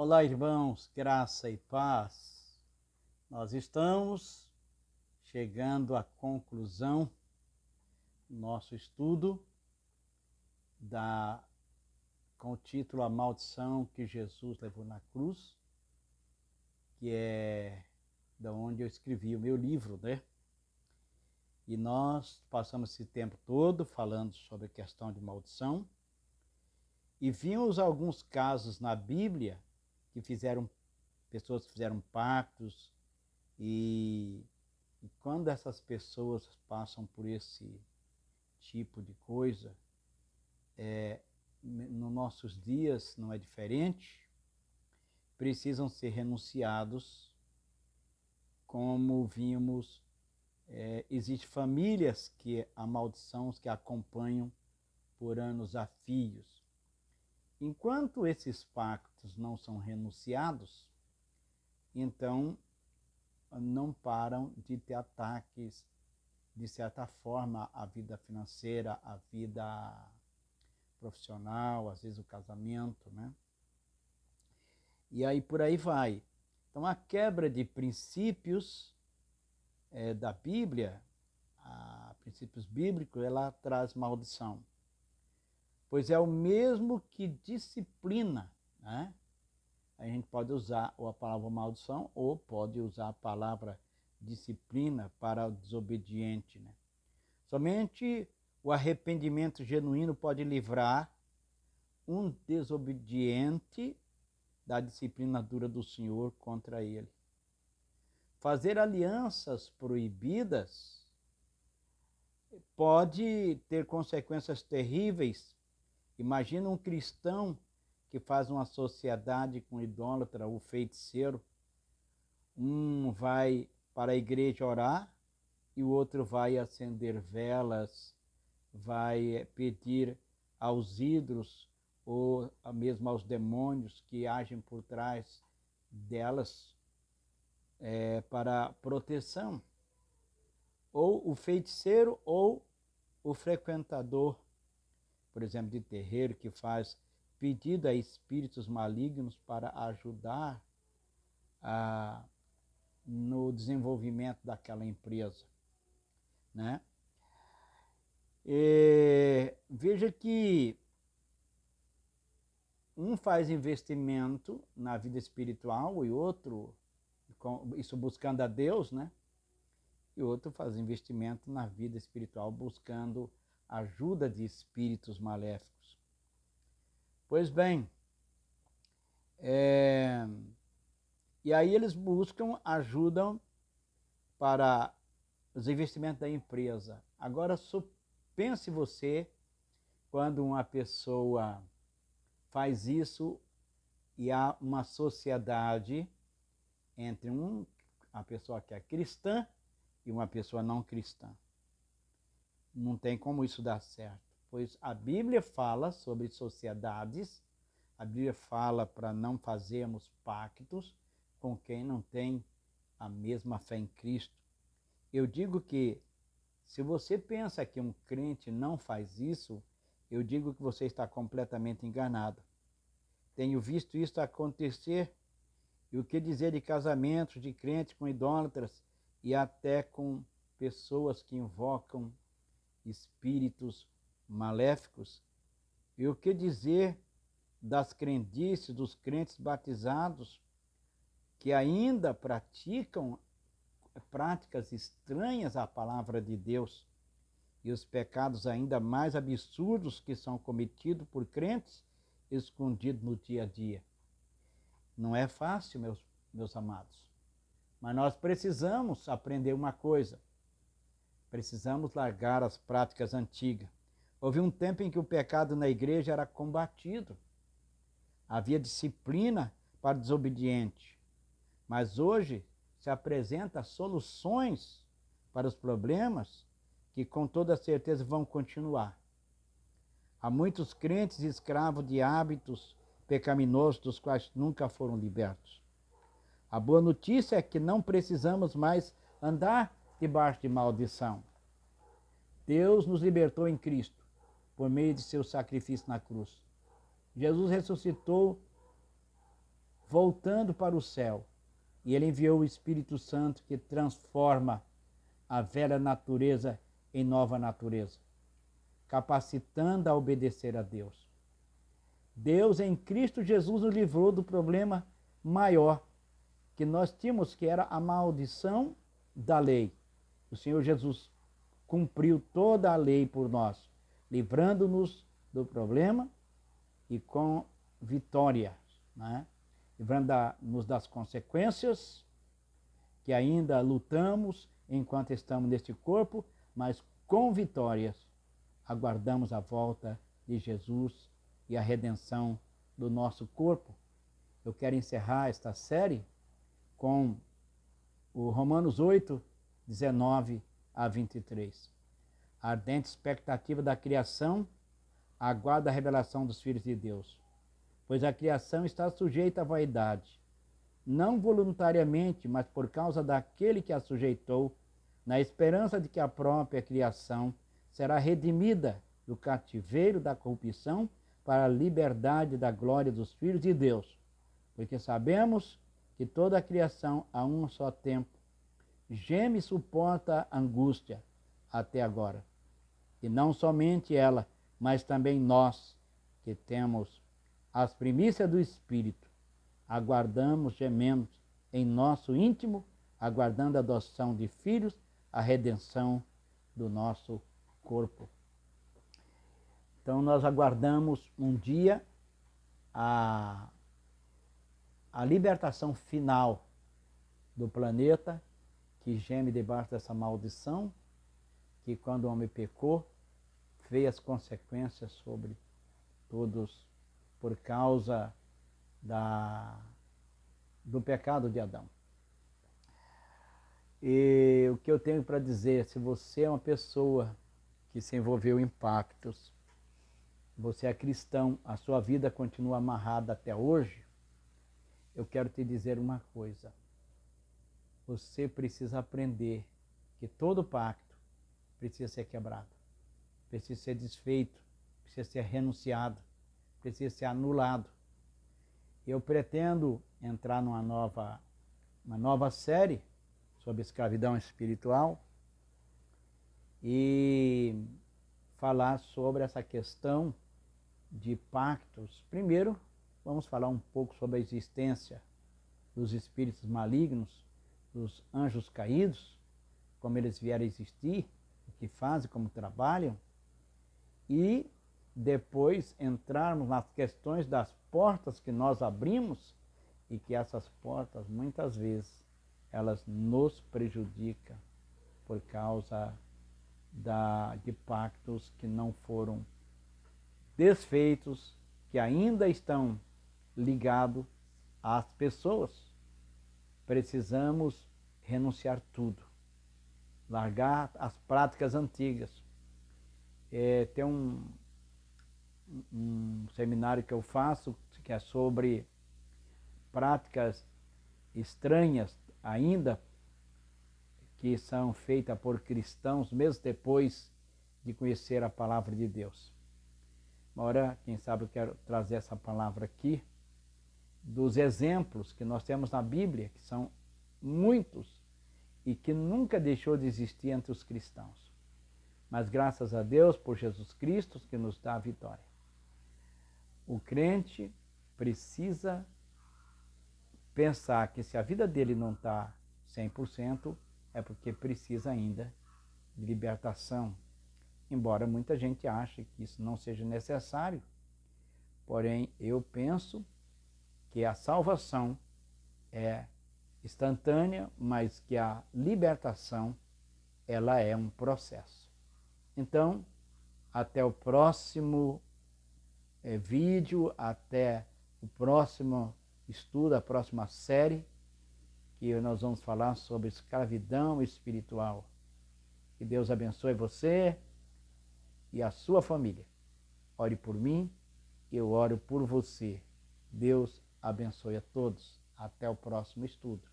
Olá, irmãos, graça e paz. Nós estamos chegando à conclusão do nosso estudo com o título A Maldição que Jesus levou na cruz, que é da onde eu escrevi o meu livro, né? E nós passamos esse tempo todo falando sobre a questão de maldição e vimos alguns casos na Bíblia que pessoas que fizeram pactos e quando essas pessoas passam por esse tipo de coisa, nos nossos dias não é diferente, precisam ser renunciados, como vimos, existem famílias que há maldições que acompanham por anos a fios. Enquanto esses pactos não são renunciados, então não param de ter ataques, de certa forma, à vida financeira, à vida profissional, às vezes o casamento, né? E aí por aí vai. Então a quebra de princípios da Bíblia, princípios bíblicos, ela traz maldição. Pois é o mesmo que disciplina, né? A gente pode usar a palavra maldição ou pode usar a palavra disciplina para o desobediente, né? Somente o arrependimento genuíno pode livrar um desobediente da disciplina dura do Senhor contra ele. Fazer alianças proibidas pode ter consequências terríveis. Imagina um cristão que faz uma sociedade com idólatra ou feiticeiro. Um vai para a igreja orar e o outro vai acender velas, vai pedir aos ídolos ou mesmo aos demônios que agem por trás delas para proteção. Ou o feiticeiro ou o frequentador, por exemplo, de terreiro, que faz pedido a espíritos malignos para ajudar no desenvolvimento daquela empresa, né? Veja que um faz investimento na vida espiritual e outro, isso buscando a Deus, né? E outro faz investimento na vida espiritual buscando ajuda de espíritos maléficos. Pois bem, e aí eles buscam ajuda para os investimentos da empresa. Agora, pense você quando uma pessoa faz isso e há uma sociedade entre a pessoa que é cristã e uma pessoa não cristã. Não tem como isso dar certo, pois a Bíblia fala sobre sociedades, a Bíblia fala para não fazermos pactos com quem não tem a mesma fé em Cristo. Eu digo que se você pensa que um crente não faz isso, eu digo que você está completamente enganado. Tenho visto isso acontecer. E o que dizer de casamentos de crentes com idólatras e até com pessoas que invocam espíritos maléficos? E o que dizer das crendices dos crentes batizados que ainda praticam práticas estranhas à palavra de Deus e os pecados ainda mais absurdos que são cometidos por crentes escondidos no dia a dia? Não é fácil, meus amados, mas nós precisamos aprender uma coisa. Precisamos largar as práticas antigas. Houve um tempo em que o pecado na igreja era combatido. Havia disciplina para o desobediente. Mas hoje se apresentam soluções para os problemas que com toda certeza vão continuar. Há muitos crentes escravos de hábitos pecaminosos dos quais nunca foram libertos. A boa notícia é que não precisamos mais andar debaixo de maldição. Deus nos libertou em Cristo, por meio de seu sacrifício na cruz. Jesus ressuscitou, voltando para o céu. E ele enviou o Espírito Santo que transforma a velha natureza em nova natureza, capacitando a obedecer a Deus. Deus em Cristo Jesus nos livrou do problema maior que nós tínhamos, que era a maldição da lei. O Senhor Jesus cumpriu toda a lei por nós, livrando-nos do problema e com vitória, né? Livrando-nos das consequências que ainda lutamos enquanto estamos neste corpo, mas com vitórias aguardamos a volta de Jesus e a redenção do nosso corpo. Eu quero encerrar esta série com o Romanos 8, 19 a 23. A ardente expectativa da criação aguarda a revelação dos filhos de Deus, pois a criação está sujeita à vaidade, não voluntariamente, mas por causa daquele que a sujeitou, na esperança de que a própria criação será redimida do cativeiro da corrupção para a liberdade da glória dos filhos de Deus, porque sabemos que toda a criação a um só tempo geme e suporta a angústia até agora. E não somente ela, mas também nós, que temos as primícias do Espírito, aguardamos, gememos em nosso íntimo, aguardando a adoção de filhos, a redenção do nosso corpo. Então nós aguardamos um dia a libertação final do planeta, que geme debaixo dessa maldição, que quando o homem pecou, veio as consequências sobre todos por causa do pecado de Adão. E o que eu tenho para dizer, se você é uma pessoa que se envolveu em pactos, você é cristão, a sua vida continua amarrada até hoje, eu quero te dizer uma coisa. Você precisa aprender que todo pacto precisa ser quebrado, precisa ser desfeito, precisa ser renunciado, precisa ser anulado. Eu pretendo entrar numa nova série sobre escravidão espiritual e falar sobre essa questão de pactos. Primeiro, vamos falar um pouco sobre a existência dos espíritos malignos, dos anjos caídos, como eles vieram a existir, o que fazem, como trabalham, e depois entrarmos nas questões das portas que nós abrimos e que essas portas, muitas vezes, elas nos prejudicam por causa de pactos que não foram desfeitos, que ainda estão ligados às pessoas. Precisamos renunciar tudo, largar as práticas antigas. Tem um seminário que eu faço que é sobre práticas estranhas ainda, que são feitas por cristãos, mesmo depois de conhecer a palavra de Deus. Uma hora, quem sabe, eu quero trazer essa palavra aqui, dos exemplos que nós temos na Bíblia, que são muitos, e que nunca deixou de existir entre os cristãos. Mas graças a Deus por Jesus Cristo, que nos dá a vitória. O crente precisa pensar que se a vida dele não está 100%, é porque precisa ainda de libertação. Embora muita gente ache que isso não seja necessário, porém eu penso que a salvação é instantânea, mas que a libertação, ela é um processo. Então, até o próximo vídeo, até o próximo estudo, a próxima série, que nós vamos falar sobre escravidão espiritual. Que Deus abençoe você e a sua família. Ore por mim, eu oro por você. Deus abençoe a todos. Até o próximo estudo.